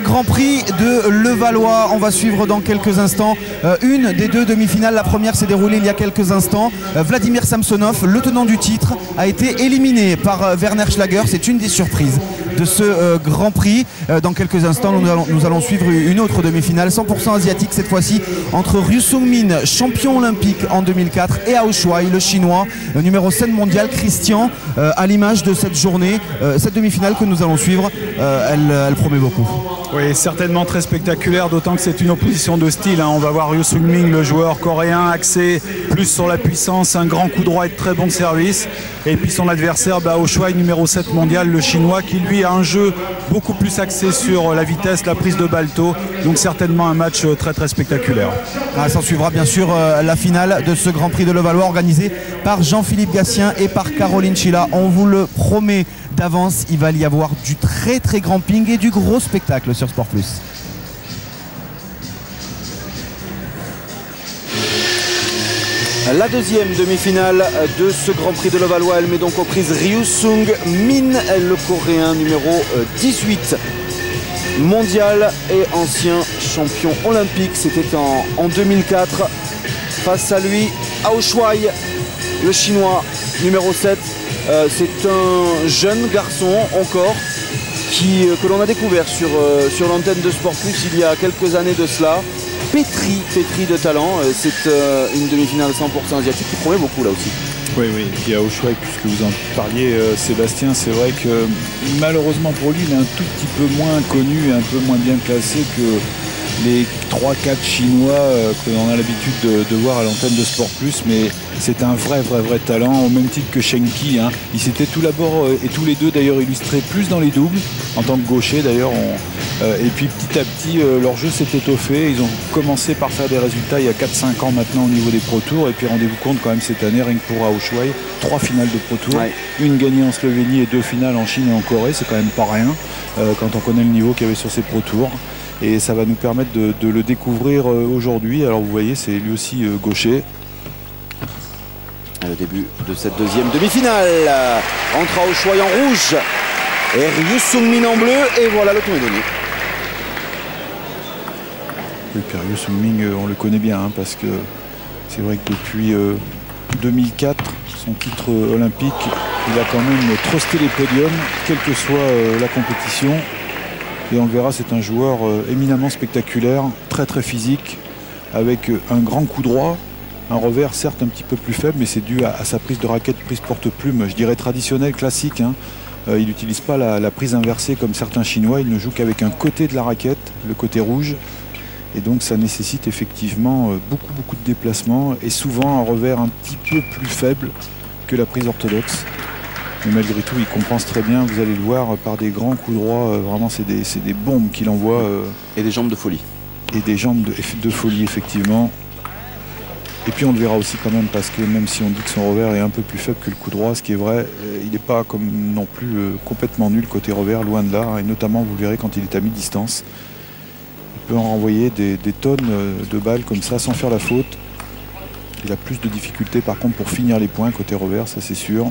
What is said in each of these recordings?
Grand Prix de Levallois. On va suivre dans quelques instants une des deux demi-finales. La première s'est déroulée il y a quelques instants. Vladimir Samsonov, le tenant du titre, a été éliminé par Werner Schlager. C'est une des surprises de ce Grand Prix. Dans quelques instants, nous allons suivre une autre demi-finale 100% asiatique, cette fois-ci entre Ryu Sung-min, champion olympique en 2004, et Hao Shuai, le chinois, numéro 7 mondial. Christian, à l'image de cette journée, cette demi-finale que nous allons suivre, elle promet beaucoup. Oui, certainement très spectaculaire, d'autant que c'est une opposition de style. On va voir Ryu Sung-min, le joueur coréen, axé plus sur la puissance, un grand coup droit et de très bon service. Et puis son adversaire, Hao Shuai, numéro 7 mondial, le chinois, qui lui a un jeu beaucoup plus axé sur la vitesse, la prise de balle tôt. Donc certainement un match très très spectaculaire. S'en suivra bien sûr la finale de ce Grand Prix de Levallois, organisé par Jean-Philippe Gatien et par Caroline Chila. On vous le promet d'avance, il va y avoir du très très grand ping et du gros spectacle sur Sport Plus. La deuxième demi-finale de ce Grand Prix de Levallois, elle met donc aux prises Ryu Sung-min, le coréen numéro 18 mondial et ancien champion olympique. C'était en 2004. Face à lui, Hao Shuai, le chinois numéro 7. C'est un jeune garçon encore que l'on a découvert sur l'antenne de Sport Plus il y a quelques années de cela. Pétri de talent. C'est une demi-finale 100% asiatique qui promet beaucoup là aussi. Oui, et puis Hao Shuai, puisque vous en parliez, Sébastien, c'est vrai que malheureusement pour lui, il est un tout petit peu moins connu et un peu moins bien classé que les 3-4 Chinois que l'on a l'habitude de voir à l'antenne de Sport Plus, mais c'est un vrai talent, au même titre que Shen Qi. Ils s'étaient tout d'abord, et tous les deux d'ailleurs, illustrés plus dans les doubles, en tant que gaucher d'ailleurs. Et puis petit à petit, leur jeu s'est étoffé. Ils ont commencé par faire des résultats il y a 4-5 ans maintenant au niveau des Pro Tours. Et puis rendez-vous compte quand même cette année, rien que pour Hao Shuai, 3 finales de Pro Tour, une gagnée en Slovénie et 2 finales en Chine et en Corée. C'est quand même pas rien quand on connaît le niveau qu'il y avait sur ces Pro Tours. Et ça va nous permettre de le découvrir aujourd'hui. Alors vous voyez, c'est lui aussi gaucher. Le début de cette deuxième demi-finale entre Hao Shuai en rouge et Ryu Sung-min en bleu. Et voilà, le ton est donné. Le Ryu Sung-min, on le connaît bien parce que c'est vrai que depuis 2004, son titre olympique, il a quand même trusté les podiums, quelle que soit la compétition. Et on le verra, c'est un joueur éminemment spectaculaire, très physique, avec un grand coup droit, un revers certes un petit peu plus faible, mais c'est dû à sa prise de raquette, prise porte-plume, je dirais traditionnelle, classique. Il n'utilise pas la prise inversée comme certains Chinois, il ne joue qu'avec un côté de la raquette, le côté rouge. Et donc ça nécessite effectivement beaucoup de déplacements et souvent un revers un petit peu plus faible que la prise orthodoxe. Mais malgré tout, il compense très bien, vous allez le voir, par des grands coups droits. Vraiment, c'est des bombes qu'il envoie. Et des jambes de folie. Et des jambes de folie, effectivement. Et puis on le verra aussi quand même, parce que même si on dit que son revers est un peu plus faible que le coup droit, ce qui est vrai, il n'est pas comme non plus complètement nul côté revers, loin de là. Et notamment, vous le verrez quand il est à mi-distance. Il peut en renvoyer des tonnes de balles comme ça, sans faire la faute. Il a plus de difficultés, par contre, pour finir les points côté revers, ça c'est sûr.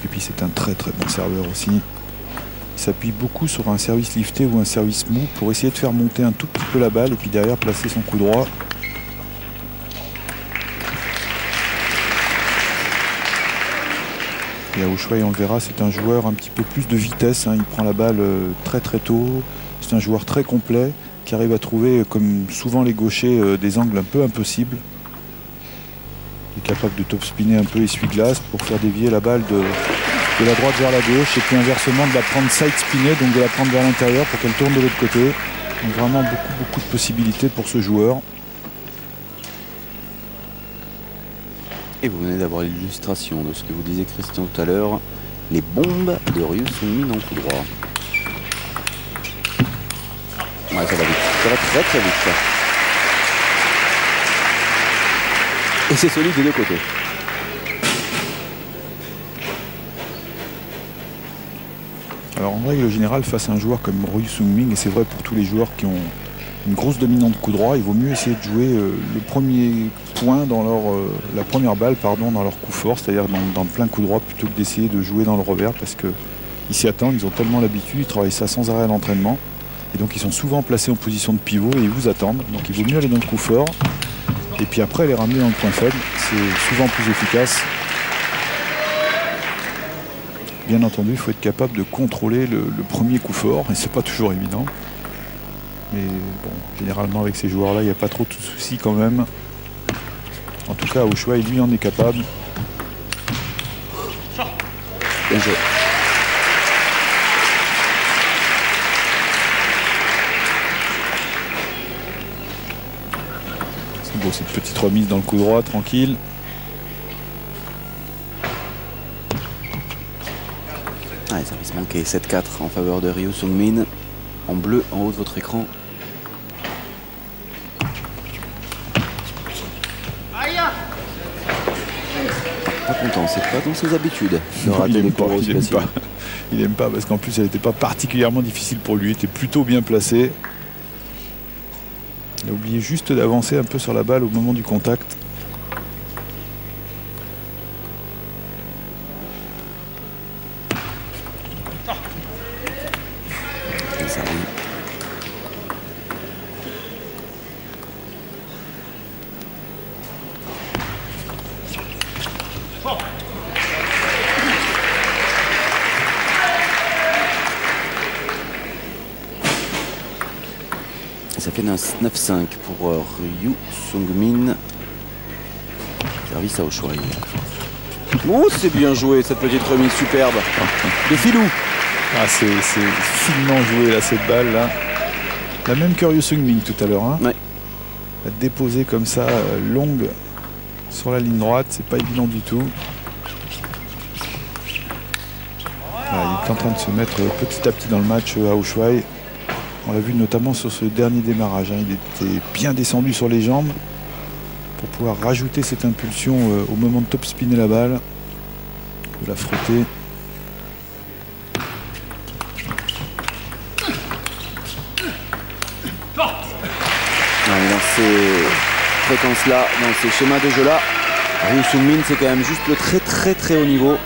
Et puis c'est un très bon serveur aussi. Il s'appuie beaucoup sur un service lifté ou un service mou pour essayer de faire monter un tout petit peu la balle et puis derrière placer son coup droit. Et Hao Shuai, on le verra, c'est un joueur un petit peu plus de vitesse. Il prend la balle très tôt. C'est un joueur très complet qui arrive à trouver, comme souvent les gauchers, des angles un peu impossibles. Il est capable de top spinner un peu essuie-glace pour faire dévier la balle de la droite vers la gauche et puis inversement de la prendre side spinner, donc de la prendre vers l'intérieur pour qu'elle tourne de l'autre côté. Donc vraiment beaucoup de possibilités pour ce joueur. Et vous venez d'avoir l'illustration de ce que vous disiez, Christian, tout à l'heure, les bombes de Ryu Sung-min en coup droit. Ouais, ça va vite, ça va très vite. Et c'est solide des deux côtés. Alors en règle générale, face à un joueur comme Ryu Sung-min, et c'est vrai pour tous les joueurs qui ont une grosse dominante coup droit, il vaut mieux essayer de jouer le premier point dans la première balle dans leur coup fort, c'est-à-dire dans le plein coup droit, plutôt que d'essayer de jouer dans le revers, parce que ils s'y attendent, ils ont tellement l'habitude, ils travaillent ça sans arrêt à l'entraînement. Et donc ils sont souvent placés en position de pivot et ils vous attendent. Donc il vaut mieux aller dans le coup fort. Et puis après les ramener dans le point faible, c'est souvent plus efficace. Bien entendu, il faut être capable de contrôler le premier coup fort, et c'est pas toujours évident. Mais bon, généralement avec ces joueurs-là, il n'y a pas trop de soucis quand même. En tout cas, Aoshwai, lui, en est capable. Bien joué. C'est beau, cette petite remise dans le coup droit, tranquille. Ah, les services manqués, 7-4 en faveur de Ryu Sung-min. En bleu, en haut de votre écran. Pas content, c'est pas dans ses habitudes de rater des coups faciles. Il aime pas parce qu'en plus elle n'était pas particulièrement difficile pour lui, il était plutôt bien placé. Il a oublié juste d'avancer un peu sur la balle au moment du contact. Ça arrive. Ça fait 9-5 pour Ryu Sung-min. Service à Aoshwai. Oh, c'est bien joué cette petite remise superbe de Filou. Ah, c'est finement joué là, cette balle là. La même que Ryu Sung-min tout à l'heure. Hein. Ouais. La déposer comme ça, longue sur la ligne droite, c'est pas évident du tout. Ah, il est en train de se mettre petit à petit dans le match à Aoshwai. On l'a vu notamment sur ce dernier démarrage. Hein. Il était bien descendu sur les jambes pour pouvoir rajouter cette impulsion au moment de top spinner la balle, de la frotter. Dans ces fréquences-là, dans ces schémas de jeu-là, Ryu Sung-min, c'est quand même juste le très haut niveau.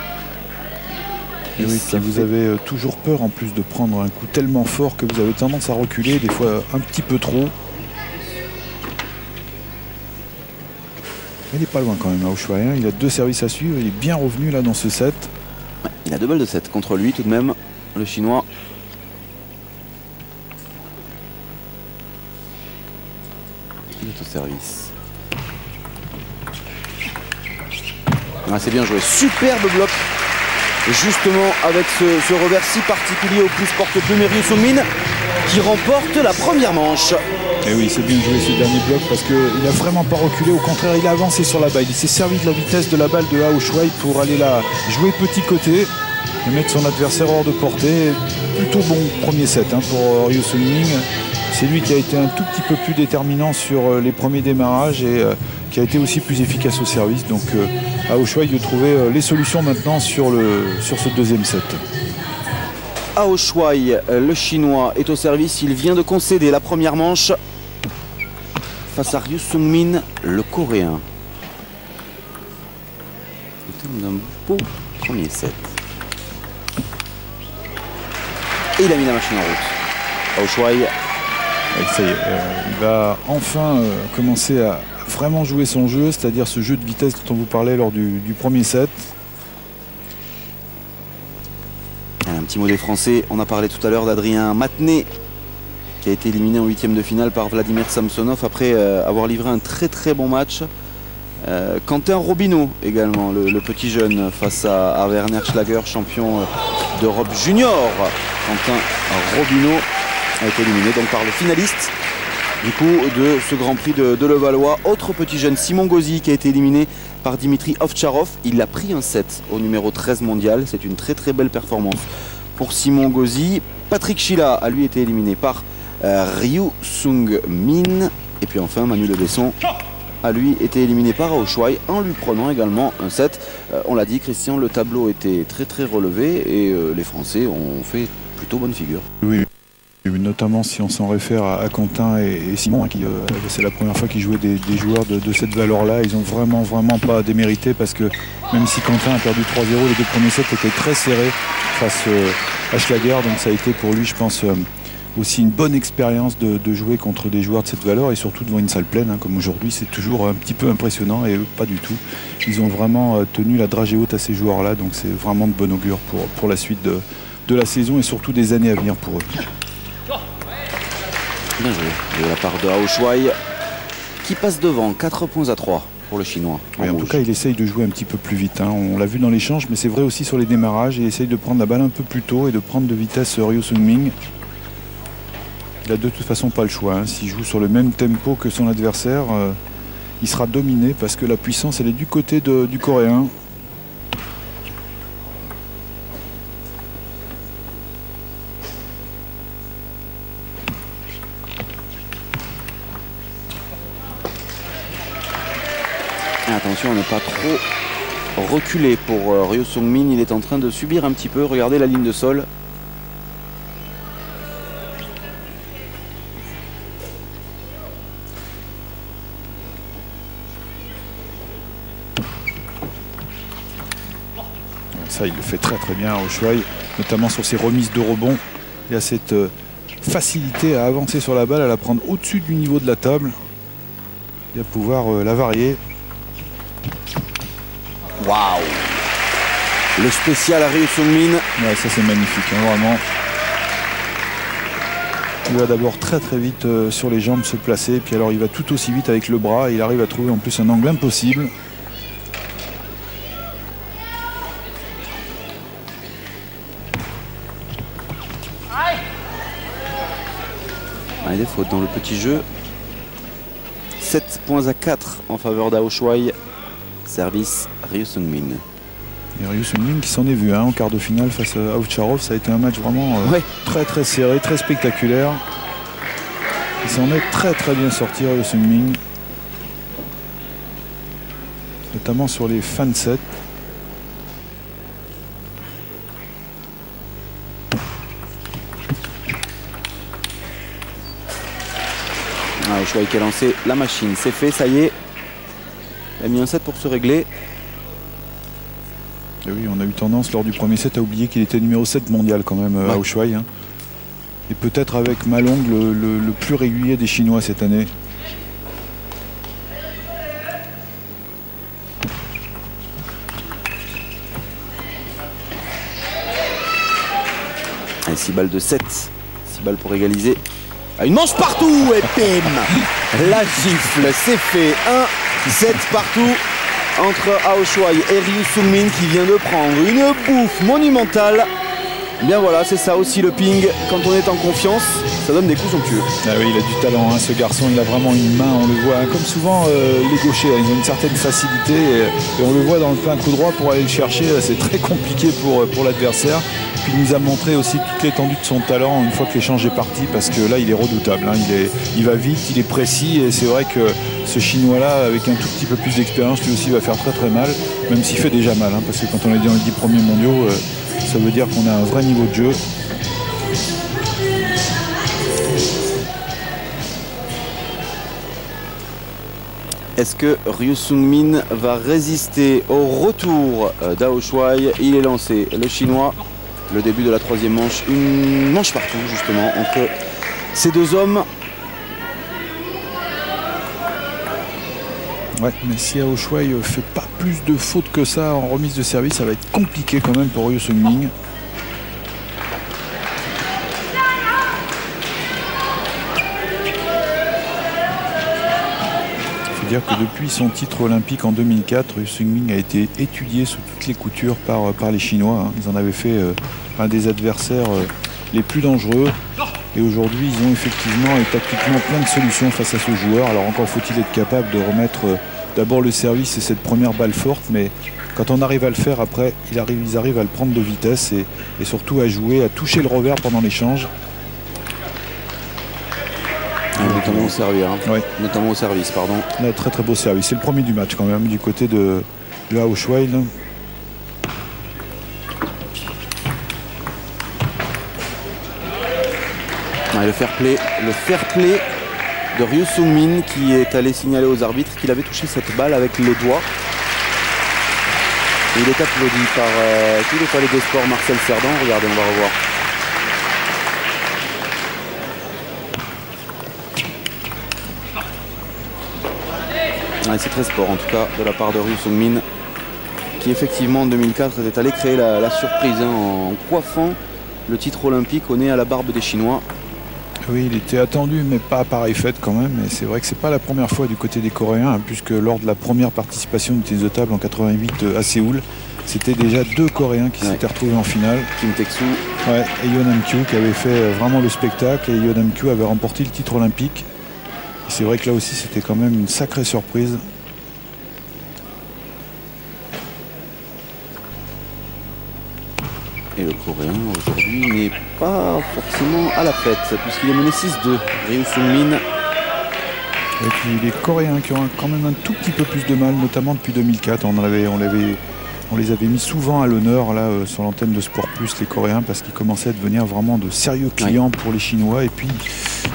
Et oui, puis vous avez toujours peur en plus de prendre un coup tellement fort que vous avez tendance à reculer, des fois un petit peu trop. Il n'est pas loin quand même, Aoshwai. Il a 2 services à suivre, il est bien revenu là dans ce set. Ouais, il a 2 balles de 7 contre lui tout de même, le chinois. Il est au service. Ah, c'est bien joué, superbe bloc. Et justement avec ce revers si particulier au plus porte-plume, Ryu Sung-min qui remporte la première manche. Et oui, c'est bien joué ce dernier bloc parce qu'il n'a vraiment pas reculé, au contraire il a avancé sur la balle. Il s'est servi de la vitesse de la balle de Aoshwai pour aller la jouer petit côté et mettre son adversaire hors de portée. Plutôt bon premier set hein, pour Ryu Sung-min. C'est lui qui a été un tout petit peu plus déterminant sur les premiers démarrages et qui a été aussi plus efficace au service. Donc Aoshwai de trouver les solutions maintenant sur ce deuxième set. Aoshwai, le chinois, est au service. Il vient de concéder la première manche face à Ryu Sung-min, le coréen. Au terme d'un beau premier set. Et il a mis la machine en route. Aoshwai. Ça y est, il va enfin commencer à vraiment jouer son jeu, c'est-à-dire ce jeu de vitesse dont on vous parlait lors du premier set. Un petit mot des Français, on a parlé tout à l'heure d'Adrien Matenet qui a été éliminé en 8e de finale par Vladimir Samsonov après avoir livré un très bon match. Quentin Robineau également, le petit jeune face à Werner Schlager, champion d'Europe junior. Quentin Robineau a été éliminé donc par le finaliste du coup de ce Grand Prix de Levallois. Autre petit jeune, Simon Gauzy, qui a été éliminé par Dimitri Ovtcharov. Il a pris un set au numéro 13 mondial. C'est une très belle performance pour Simon Gauzy. Patrick Chila a lui été éliminé par Ryu Sung-min. Et puis enfin Manu Le Besson a lui été éliminé par Aoshwai en lui prenant également un set. On l'a dit, Christian, le tableau était très relevé et les Français ont fait plutôt bonne figure. Oui. Notamment si on s'en réfère à Quentin et Simon, hein, qui c'est la première fois qu'ils jouaient des joueurs de cette valeur-là. Ils ont vraiment pas démérité, parce que même si Quentin a perdu 3-0, les 2 premiers sets étaient très serrés face à Schlager. Donc ça a été pour lui, je pense, aussi une bonne expérience de jouer contre des joueurs de cette valeur, et surtout devant une salle pleine, hein, comme aujourd'hui. C'est toujours un petit peu impressionnant, et eux, pas du tout. Ils ont vraiment tenu la dragée haute à ces joueurs-là, donc c'est vraiment de bon augure pour la suite de la saison, et surtout des années à venir pour eux. Bien joué de la part de Hao Shuai, qui passe devant 4-3 pour le Chinois. En tout cas, il essaye de jouer un petit peu plus vite, hein. On l'a vu dans l'échange, mais c'est vrai aussi sur les démarrages. Il essaye de prendre la balle un peu plus tôt et de prendre de vitesse Ryu Sung-min. Il a de toute façon pas le choix, hein. S'il joue sur le même tempo que son adversaire, il sera dominé, parce que la puissance, elle est du côté du Coréen. Attention à ne pas trop reculer pour Ryu Sung-min. Il est en train de subir un petit peu. Regardez la ligne de sol. Ça, il le fait très bien, Hao Shuai, notamment sur ses remises de rebond. Il a cette facilité à avancer sur la balle, à la prendre au-dessus du niveau de la table et à pouvoir la varier. Waouh! Le spécial à Ryu Sung-min. Ouais, ça c'est magnifique, hein, vraiment. Il va d'abord très vite sur les jambes se placer, puis alors il va tout aussi vite avec le bras, et il arrive à trouver en plus un angle impossible. Des fautes dans le petit jeu. 7-4 en faveur d'Hao Shuai. Service Ryu Sung-min. Et Ryu Sung-min qui s'en est vu, hein, en quart de finale face à Ovtcharov. Ça a été un match vraiment très serré, très spectaculaire. Il s'en est très bien sorti, Ryu Sung-min, notamment sur les fins de set. Hao Shuai qui a lancé la machine, c'est fait, ça y est. Il a mis un set pour se régler. Et oui, on a eu tendance lors du premier set à oublier qu'il était numéro 7 mondial quand même, Hao Shuai, hein. Et peut-être avec Malong le plus régulier des Chinois cette année. Allez, 6 balles de 7. 6 balles pour égaliser. Une manche partout et bim! La gifle, c'est fait. 1-7 partout entre Hao Shuai et Ryu Sung-min, qui vient de prendre une bouffe monumentale. Bien voilà, c'est ça aussi le ping. Quand on est en confiance, ça donne des coups somptueux. Ah oui, il a du talent, hein, ce garçon. Il a vraiment une main, on le voit, hein. Comme souvent les gauchers, hein, ils ont une certaine facilité, et on le voit dans le plein coup droit pour aller le chercher. C'est très compliqué pour l'adversaire. Puis il nous a montré aussi toute l'étendue de son talent une fois que l'échange est parti, parce que là il est redoutable, hein. Il va vite, il est précis, et c'est vrai que ce Chinois là, avec un tout petit peu plus d'expérience, lui aussi va faire très mal, même s'il fait déjà mal, hein, parce que quand on est dans les 10 premiers mondiaux, ça veut dire qu'on a un vrai niveau de jeu. Est-ce que Ryu Sung-min va résister au retour d'Hao Shuai? Il est lancé, le Chinois. Le début de la troisième manche, une manche partout justement entre ces deux hommes. Ouais, mais si Hao Shuai ne fait pas plus de fautes que ça en remise de service, ça va être compliqué quand même pour Ryu Sung-min. Il faut dire que depuis son titre olympique en 2004, Ryu Sung-min a été étudié sous toutes les coutures par les Chinois, hein. Ils en avaient fait un des adversaires les plus dangereux. Et aujourd'hui, ils ont effectivement et tactiquement plein de solutions face à ce joueur. Alors encore faut-il être capable de remettre d'abord le service et cette première balle forte. Mais quand on arrive à le faire, après, ils arrivent à le prendre de vitesse et surtout à jouer, à toucher le revers pendant l'échange. Notamment au service, hein. Ouais. Notamment au service, pardon. Là, très beau service. C'est le premier du match quand même, du côté de Hao Shuai. Ouais, le fair play de Ryu Sung-min qui est allé signaler aux arbitres qu'il avait touché cette balle avec le doigt. Et il est applaudi par tout le palais des sports Marcel Cerdan. Regardez, on va revoir. Ouais, c'est très sport en tout cas de la part de Ryu Sung-min qui effectivement en 2004 est allé créer la surprise en coiffant le titre olympique au nez à la barbe des Chinois. Oui, il était attendu, mais pas à pareille fête quand même. Et c'est vrai que c'est pas la première fois du côté des Coréens, hein, puisque lors de la première participation du tennis de table en 88 à Séoul, c'était déjà 2 Coréens qui s'étaient retrouvés en finale. Kim Taek-soo et Yeon Nam-kyu qui avaient fait vraiment le spectacle. Et Yeon Nam-kyu avait remporté le titre olympique. Et c'est vrai que là aussi, c'était quand même une sacrée surprise. Et le Coréen aujourd'hui n'est pas forcément à la fête puisqu'il est mené 6-2. Ryu Sung-min. Et puis les Coréens qui ont quand même un tout petit peu plus de mal, notamment depuis 2004. On les avait mis souvent à l'honneur là sur l'antenne de Sport Plus, les Coréens, parce qu'ils commençaient à devenir vraiment de sérieux clients pour les Chinois. Et puis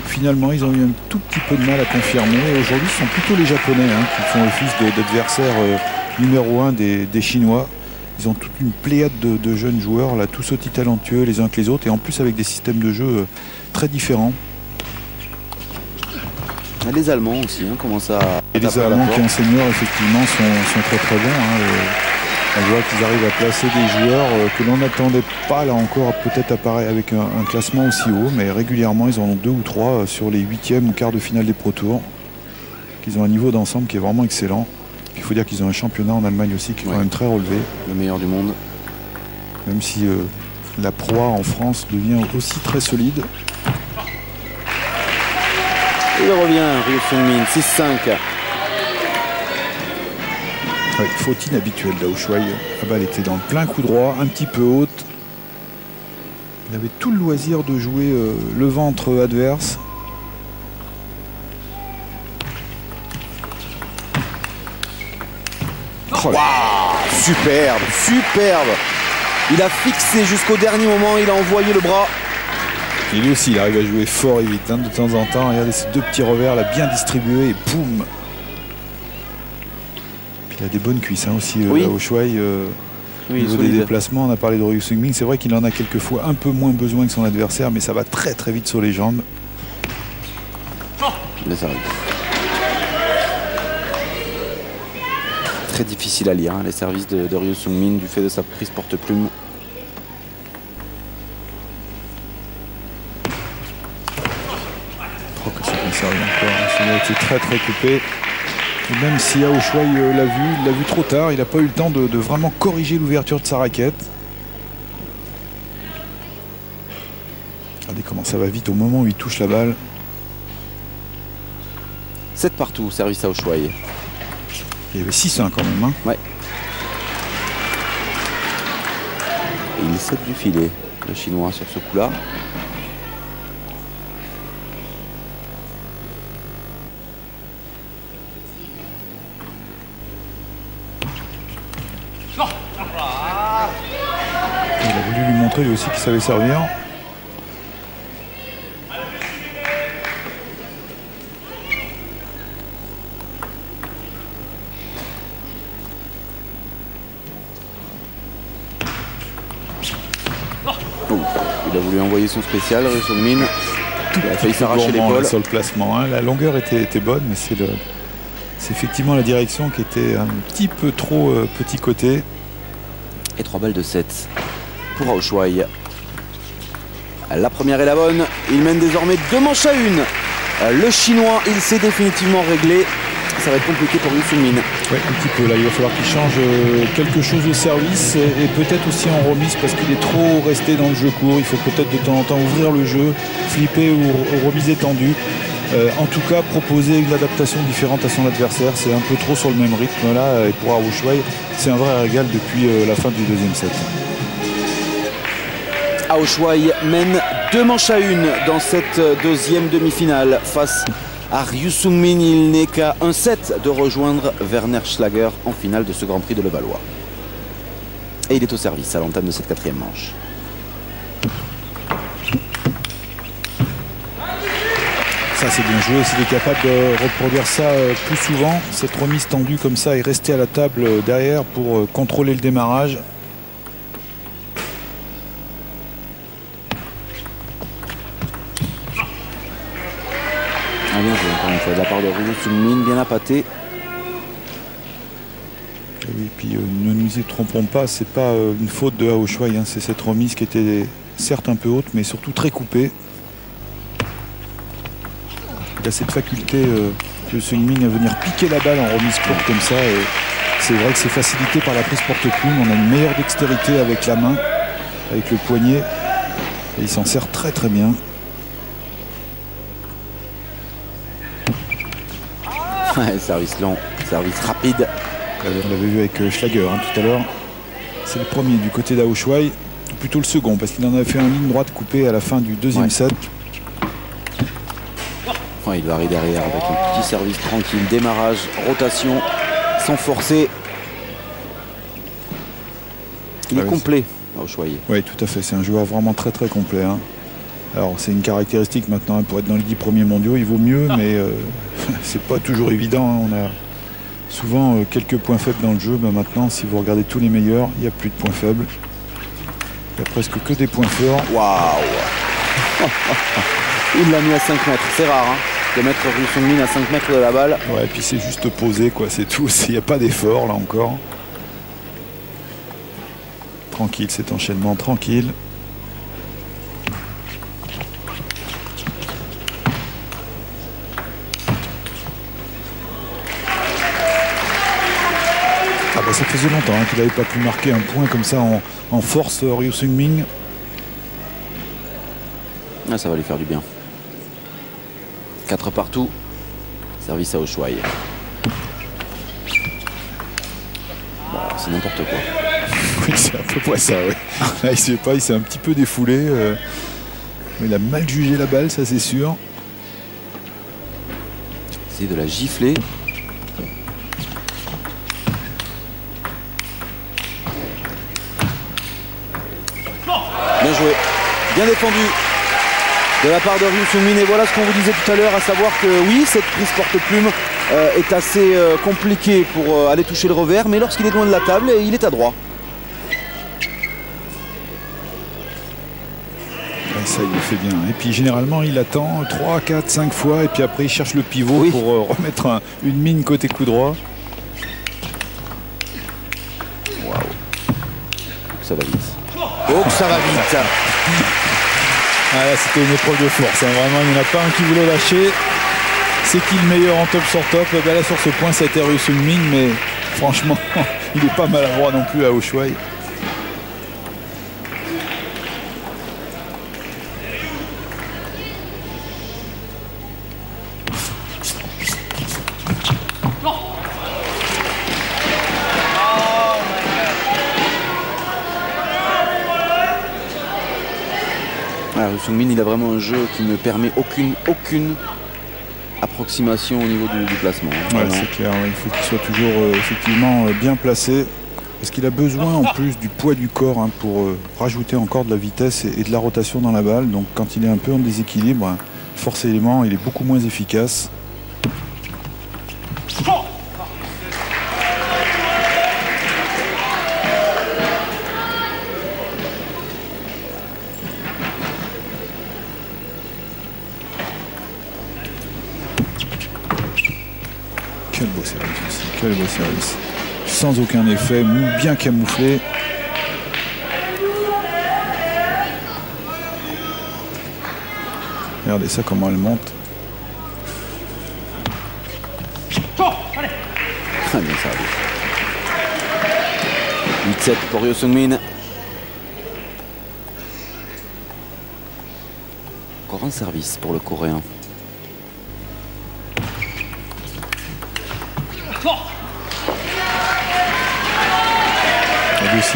finalement, ils ont eu un tout petit peu de mal à confirmer. Et aujourd'hui, ce sont plutôt les Japonais qui font office d'adversaires numéro 1 des Chinois. Ils ont toute une pléiade de jeunes joueurs, là, tous aussi talentueux les uns que les autres, et en plus avec des systèmes de jeu très différents. Les Allemands aussi commencent à... Et les Allemands qui en senior effectivement sont très très bons. On voit qu'ils arrivent à placer des joueurs que l'on n'attendait pas là encore peut-être apparaître avec un classement aussi haut, mais régulièrement ils en ont 2 ou 3 sur les 8e ou quarts de finale des Pro Tours. Ils ont un niveau d'ensemble qui est vraiment excellent. Il faut dire qu'ils ont un championnat en Allemagne aussi qui est quand même très relevé. Le meilleur du monde. Même si la proie en France devient aussi très solide. Il revient, Ryu Sung-min, 6-5. Ouais, faute inhabituelle d'Ao Shuai. La balle était dans le plein coup droit, un petit peu haute. Il avait tout le loisir de jouer le ventre adverse. Wow, superbe, superbe. Il a fixé jusqu'au dernier moment, il a envoyé le bras. Et lui aussi, il arrive à jouer fort et vite de temps en temps. Regardez ces 2 petits revers là, bien distribués et boum. Puis il a des bonnes cuisses aussi, Ao Shuai. Au niveau des déplacements, on a parlé de Ryu Sung-min. C'est vrai qu'il en a quelquefois un peu moins besoin que son adversaire, mais ça va très très vite sur les jambes. Le service. Très difficile à lire, les services de Ryu Sung-min du fait de sa prise porte-plume. Je crois que c'est bien servi encore. C'est très très coupé. Et même si Ao Shuai l'a vu, il l'a vu trop tard. Il n'a pas eu le temps de vraiment corriger l'ouverture de sa raquette. Regardez comment ça va vite au moment où il touche la balle. 7 partout, service Ao Shuai. Il y avait 6-1 quand même. Ouais. Et il saute du filet, le Chinois, sur ce coup-là. Il a voulu lui montrer lui aussi qu'il savait servir. Il a voulu envoyer son spécial, Ryu Sung-min. Il a failli s'arracher l'épaule. Sur le placement, la longueur était bonne, mais c'est effectivement la direction qui était un petit peu trop petit côté. Et 3 balles de 7 pour Ao Shuai. La première est la bonne. Il mène désormais 2 manches à 1. Le Chinois, il s'est définitivement réglé. Ça va être compliqué pour Ryu Sung-min. Oui, un petit peu là. Il va falloir qu'il change quelque chose au service et peut-être aussi en remise parce qu'il est trop resté dans le jeu court. Il faut peut-être de temps en temps ouvrir le jeu, flipper ou remiser tendu. En tout cas, proposer une adaptation différente à son adversaire. C'est un peu trop sur le même rythme là. Et pour Ao Shuai, c'est un vrai régal depuis la fin du 2e set. Ao Shuai mène 2 manches à 1 dans cette 2e demi-finale face à Ryu Sung-min. Il n'est qu'à 1 set de rejoindre Werner Schlager en finale de ce Grand Prix de Levallois. Et il est au service à l'entame de cette 4e manche. Ça c'est bien joué, s'il est capable de reproduire ça plus souvent, cette remise tendue comme ça et rester à la table derrière pour contrôler le démarrage. Ah, bien joué encore une fois de la part de Ryu Sung-min, bien appâté. Et oui, puis ne nous y trompons pas, c'est pas une faute de Hao Shuai, hein, c'est cette remise qui était certes un peu haute mais surtout très coupée. Il a cette faculté de Sung-min à venir piquer la balle en remise courte comme ça. Et c'est vrai que c'est facilité par la prise porte-plume. On a une meilleure dextérité avec la main, avec le poignet. Et il s'en sert très très bien. Ouais, service long, service rapide. On l'avait vu avec Schlager hein, tout à l'heure. C'est le premier du côté d'Hao Shuai. Plutôt le second parce qu'il en a fait un ligne droite coupée à la fin du deuxième set. Ouais, il varie derrière avec un petit service tranquille, démarrage, rotation, sans forcer. Il est complet, Hao Shuai. Oui, tout à fait. C'est un joueur vraiment très très complet. Hein. Alors c'est une caractéristique maintenant hein, pour être dans les 10 premiers mondiaux, il vaut mieux, mais c'est pas toujours évident. Hein. On a souvent quelques points faibles dans le jeu. Ben, maintenant, si vous regardez tous les meilleurs, il n'y a plus de points faibles. Il n'y a presque que des points forts. Waouh. Il l'a mis à 5 mètres, c'est rare hein, de mettre Ryu Sung-min à 5 mètres de la balle. Ouais, et puis c'est juste posé, quoi, c'est tout. Il n'y a pas d'effort, là encore. Tranquille, cet enchaînement, tranquille. Ah bah ça faisait longtemps hein, qu'il n'avait pas pu marquer un point comme ça en force, Ryu Sung-min. Ah, ça va lui faire du bien. 4 partout. Service à Hao Shuai. Bon, c'est n'importe quoi. Oui, c'est à peu près ça, oui. Là, il s'est un petit peu défoulé. Mais il a mal jugé la balle, ça c'est sûr. Essayer de la gifler. Bien joué. Bien défendu de la part de Ryu Sung-min. Et voilà ce qu'on vous disait tout à l'heure, à savoir que oui, cette prise porte-plume est assez compliquée pour aller toucher le revers, mais lorsqu'il est loin de la table, il est adroit. Et ça, il le fait bien. Et puis généralement, il attend 3, 4, 5 fois, et puis après, il cherche le pivot Oui. pour remettre une mine côté coup droit. Waouh. Ça va vite. Oh, que ça va vite. Ah là, c'était une épreuve de force. Hein. Vraiment, il n'y en a pas un qui voulait lâcher. C'est qui le meilleur en top sur top? Ben là, sur ce point, ça a été Ryu Sung-min, mais franchement, il n'est pas maladroit non plus à Hao Shuai. Ryu Sung-min, il a vraiment un jeu qui ne permet aucune approximation au niveau du placement. Hein, ouais, c'est clair, ouais. Il faut qu'il soit toujours effectivement bien placé. Parce qu'il a besoin en plus du poids du corps hein, pour rajouter encore de la vitesse et de la rotation dans la balle. Donc quand il est un peu en déséquilibre, hein, forcément il est beaucoup moins efficace. Quel beau service aussi, quel beau service. Sans aucun effet, bien camouflé. Regardez ça comment elle monte. Très bien servi. 8-7 pour Ryu Sung-min. Encore un service pour le Coréen.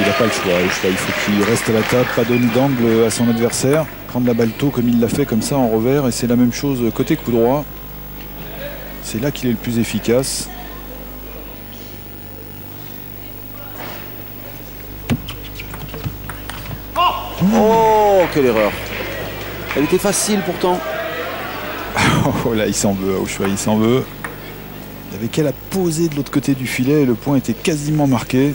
Il n'a pas le choix. Il faut qu'il reste à la table, pas donner d'angle à son adversaire, prendre la balle tôt comme il l'a fait comme ça en revers. Et c'est la même chose côté coup droit. C'est là qu'il est le plus efficace. Oh, quelle erreur. Elle était facile pourtant. Oh là, il s'en veut, Aoshwai, il s'en veut. Il avait qu'à la poser de l'autre côté du filet et le point était quasiment marqué.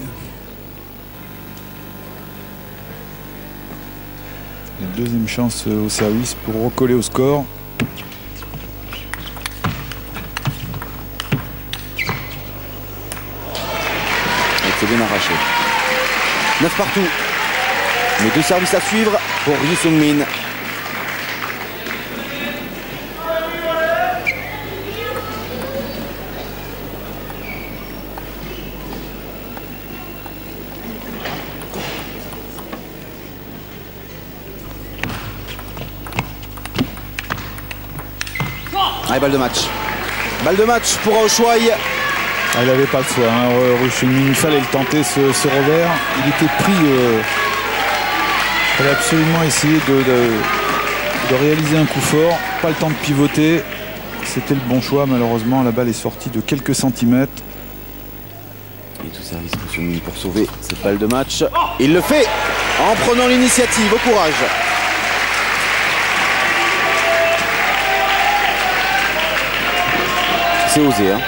La deuxième chance au service pour recoller au score. C'est bien arraché. 9 partout. Les 2 services à suivre pour Ryu Sung-min. Allez, balle de match. Balle de match pour Aoshwai. Ah, il n'avait pas le choix, hein. Ryu Sung-min, il fallait le tenter ce revers. Il était pris. Il fallait absolument essayer de réaliser un coup fort. Pas le temps de pivoter. C'était le bon choix. Malheureusement, la balle est sortie de quelques centimètres. Et tout service pour Sung-min pour sauver cette balle de match. Il le fait en prenant l'initiative. Au courage. C'est osé, hein.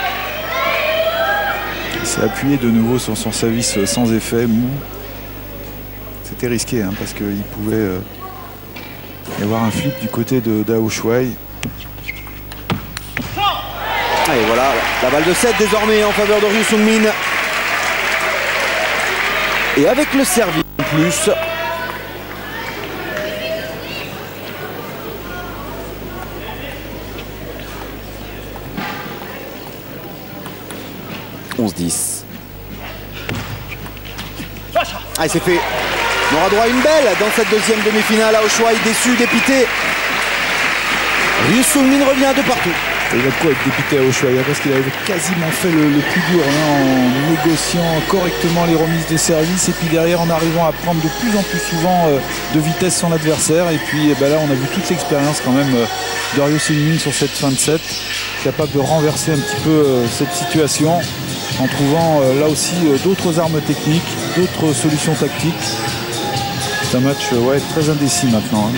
Il s'est appuyé de nouveau sur son service sans effet, mou. C'était risqué, hein, parce qu'il pouvait y avoir un flip du côté d'Aoshwai. Et voilà, la balle de 7 désormais en faveur de Ryu Sung-min. Et avec le service en plus. Ah, c'est fait. On aura droit à une belle dans cette deuxième demi-finale. Aoshwai déçu, dépité. Ryu Sung-min revient de partout. Et il a quoi être dépité à Aoshwai, parce qu'il avait quasiment fait le plus dur, hein, en négociant correctement les remises de service et puis derrière en arrivant à prendre de plus en plus souvent de vitesse son adversaire. Et puis là on a vu toute l'expérience quand même de Ryu Sung-min sur cette fin de set, capable de renverser un petit peu cette situation en trouvant là aussi d'autres armes techniques, d'autres solutions tactiques. C'est un match très indécis maintenant, hein.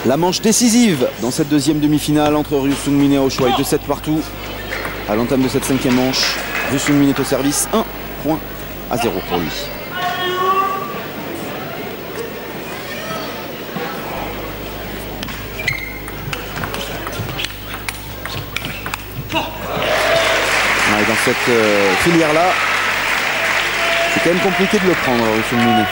La manche décisive dans cette deuxième demi-finale entre Ryu Sung-min et Aoshwai. 2-7 partout à l'entame de cette 5e manche. Ryu Sung-min est au service. 1 point à 0 pour lui. Ouais, dans cette filière-là, c'est quand même compliqué de le prendre, Ryu Sung-min.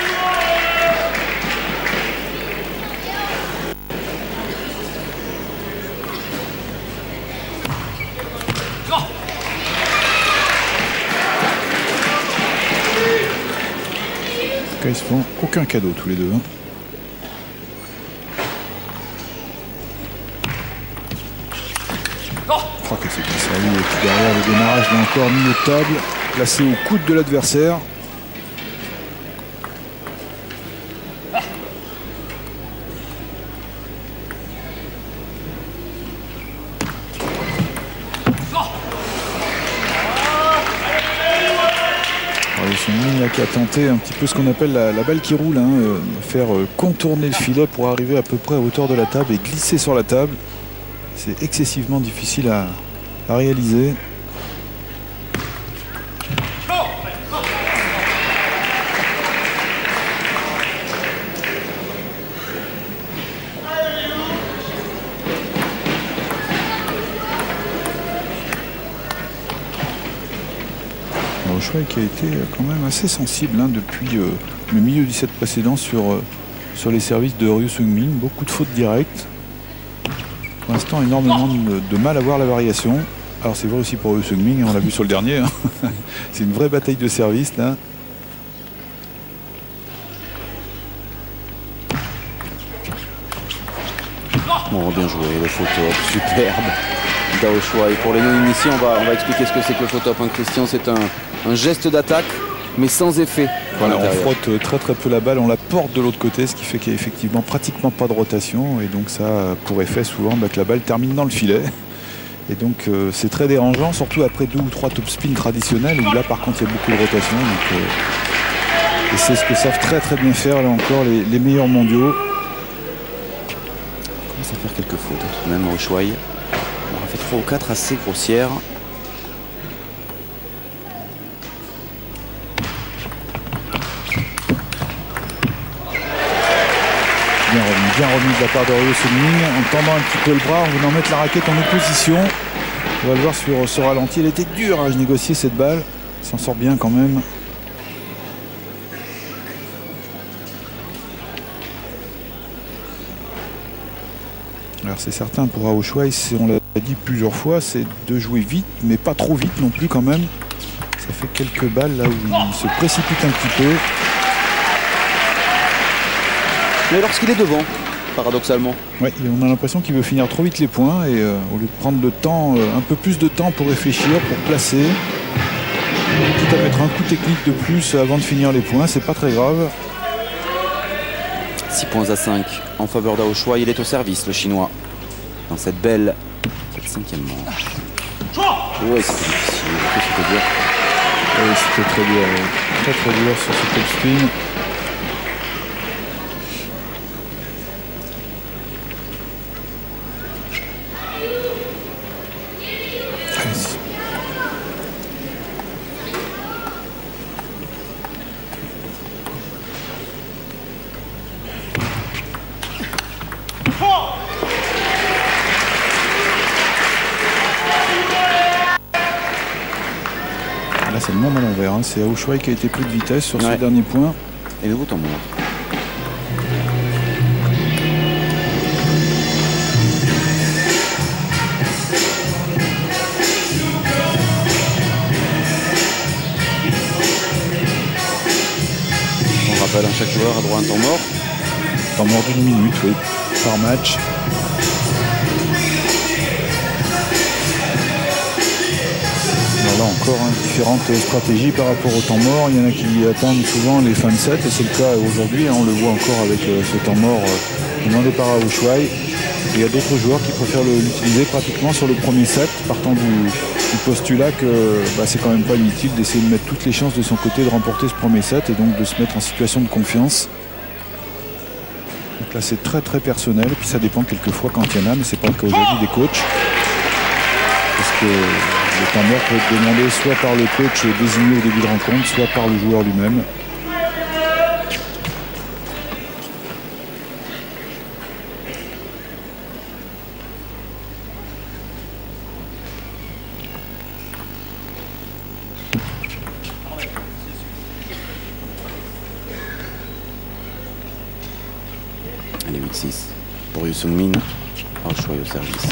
Ils se font aucun cadeau tous les deux, hein. Je crois que c'est bien servi. Et puis derrière le démarrage, il a encore mis au table, placé au coude de l'adversaire. Qui a tenté un petit peu ce qu'on appelle la balle qui roule, hein, faire contourner le filet pour arriver à peu près à hauteur de la table et glisser sur la table. C'est excessivement difficile à réaliser. Aoshwai qui a été quand même assez sensible, hein, depuis le milieu du set précédent sur les services de Ryu Sung-min. Beaucoup de fautes directes. Pour l'instant, énormément de mal à voir la variation. Alors c'est vrai aussi pour Ryu Sung-min, on l'a vu sur le dernier, hein. C'est une vraie bataille de service là. Bon, bien joué, le photo superbe d'Aoshwai. Pour les non-initiés, on va expliquer ce que c'est que le photo, hein, Christian. C'est un geste d'attaque, mais sans effet. Voilà, on frotte très peu la balle, on la porte de l'autre côté, ce qui fait qu'il n'y a effectivement pratiquement pas de rotation. Et donc ça a pour effet souvent que la balle termine dans le filet. Et donc c'est très dérangeant, surtout après 2 ou 3 topspins traditionnels, où là par contre il y a beaucoup de rotation. Donc, et c'est ce que savent très bien faire là encore les meilleurs mondiaux. Ça va faire quelques fautes, tout de même à Ushuaïa. On aura fait 3 ou 4 assez grossières. Bien remis de la part de Ryo Seung-min en tendant un petit peu le bras, en voulant mettre la raquette en opposition. On va le voir sur ce ralenti. Elle était dure à négocier cette balle. Il s'en sort bien quand même. Alors c'est certain pour Ao Shuai, on l'a dit plusieurs fois, c'est de jouer vite, mais pas trop vite non plus quand même. Ça fait quelques balles là où il se précipite un petit peu. Mais lorsqu'il est devant, paradoxalement. Oui, on a l'impression qu'il veut finir trop vite les points et au lieu de prendre le temps, un peu plus de temps pour réfléchir, pour placer, quitte à mettre un coup technique de plus avant de finir les points, c'est pas très grave. 6 points à 5 en faveur d'Ao Shuai. Il est au service, le chinois, dans cette belle 5e manche. Oui, c'était difficile. C'était dur. Oui, c'était très dur. Très très dur sur ce top spin. Là c'est le monde à l'envers, hein. C'est Ao Shuai qui a été pris de vitesse sur ce dernier point. Et nouveau temps mort. On rappelle à chaque joueur a droit à un temps mort. Temps mort d'1 minute, oui, par match. Là encore, hein, différentes stratégies par rapport au temps mort. Il y en a qui attendent souvent les fins de set et c'est le cas aujourd'hui. Hein, on le voit encore avec ce temps mort demandé par Ao Shuai. Il y a d'autres joueurs qui préfèrent l'utiliser pratiquement sur le premier set, partant du postulat que c'est quand même pas inutile d'essayer de mettre toutes les chances de son côté de remporter ce premier set et donc de se mettre en situation de confiance. Donc là c'est très très personnel, puis ça dépend quelquefois quand il y en a, mais c'est pas le cas aujourd'hui des coachs. Parce que le temps mort peut être demandé soit par le coach désigné au début de rencontre, soit par le joueur lui-même. Allez, 8-6 pour Ryo Seung-min. Ao Shuai au service.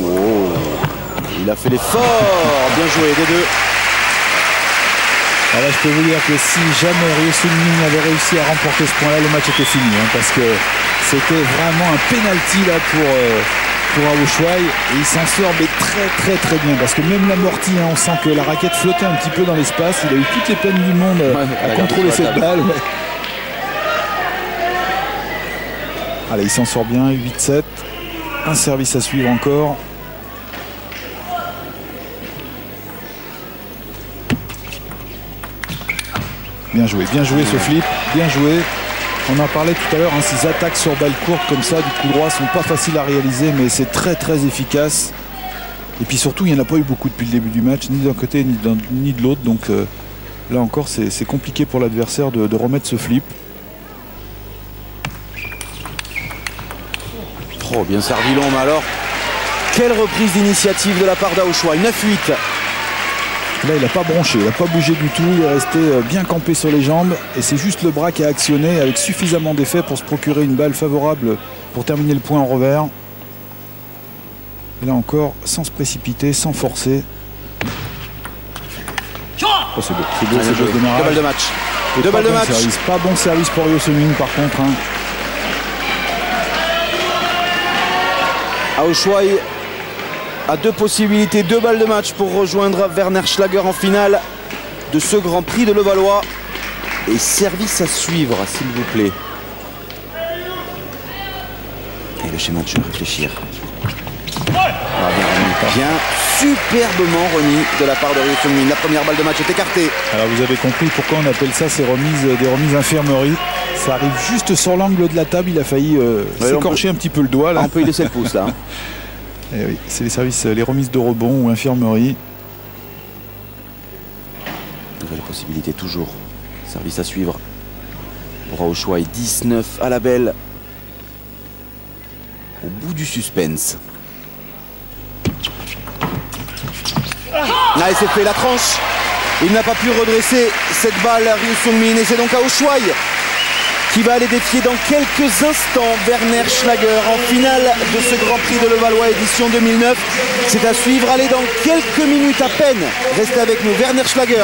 Oh, il a fait l'effort. Bien joué des deux. Alors là, je peux vous dire que si jamais Ryo Seung-min avait réussi à remporter ce point-là, le match était fini. Hein, parce que c'était vraiment un penalty là pour Ao Shuai. Et il s'en sort mais très très bien. Parce que même l'amorti, hein, on sent que la raquette flottait un petit peu dans l'espace. Il a eu toutes les peines du monde à contrôler cette balle. Ouais. Allez, il s'en sort bien, 8-7. Un service à suivre encore. Bien joué ce flip, bien joué. On en parlait tout à l'heure, hein, ces attaques sur balle courte comme ça, du coup droit, sont pas faciles à réaliser, mais c'est très très efficace. Et puis surtout, il n'y en a pas eu beaucoup depuis le début du match, ni d'un côté ni de l'autre. Donc là encore, c'est compliqué pour l'adversaire de remettre ce flip. Oh, bien servi long, mais alors, quelle reprise d'initiative de la part d'Ao Shuai. 9-8. Là, il n'a pas bronché, il n'a pas bougé du tout, il est resté bien campé sur les jambes. Et c'est juste le bras qui a actionné avec suffisamment d'effet pour se procurer une balle favorable pour terminer le point en revers. Et là encore, sans se précipiter, sans forcer. Oh, c'est beau, c'est beau, c'est beau ce démarrage. 2 balles de match. Et 2 balles de match. Pas bon service pour Ryo Seung-min par contre. Hein. Ao Shuai a 2 possibilités, 2 balles de match pour rejoindre Werner Schlager en finale de ce Grand Prix de Levallois. Et service à suivre, s'il vous plaît. Et le schéma de jeu, réfléchir. Bien, superbement remis de la part de Ryu Seung-min. La première balle de match est écartée. Alors vous avez compris pourquoi on appelle ça des remises infirmerie. Ça arrive juste sur l'angle de la table. Il a failli s'écorcher un petit peu le doigt là. On peut y laisser le pouce là. Et oui, c'est les services, les remises de rebond ou infirmerie. Nouvelle possibilité toujours. Service à suivre pour Aoshwai. 19 à la belle. Au bout du suspense. Ah, et c'est fait la tranche. Il n'a pas pu redresser cette balle, Ryu Seung-min. Et c'est donc Aoshwai qui va aller défier dans quelques instants Werner Schlager en finale de ce Grand Prix de Levallois édition 2009. C'est à suivre. Allez, dans quelques minutes à peine. Restez avec nous. Werner Schlager.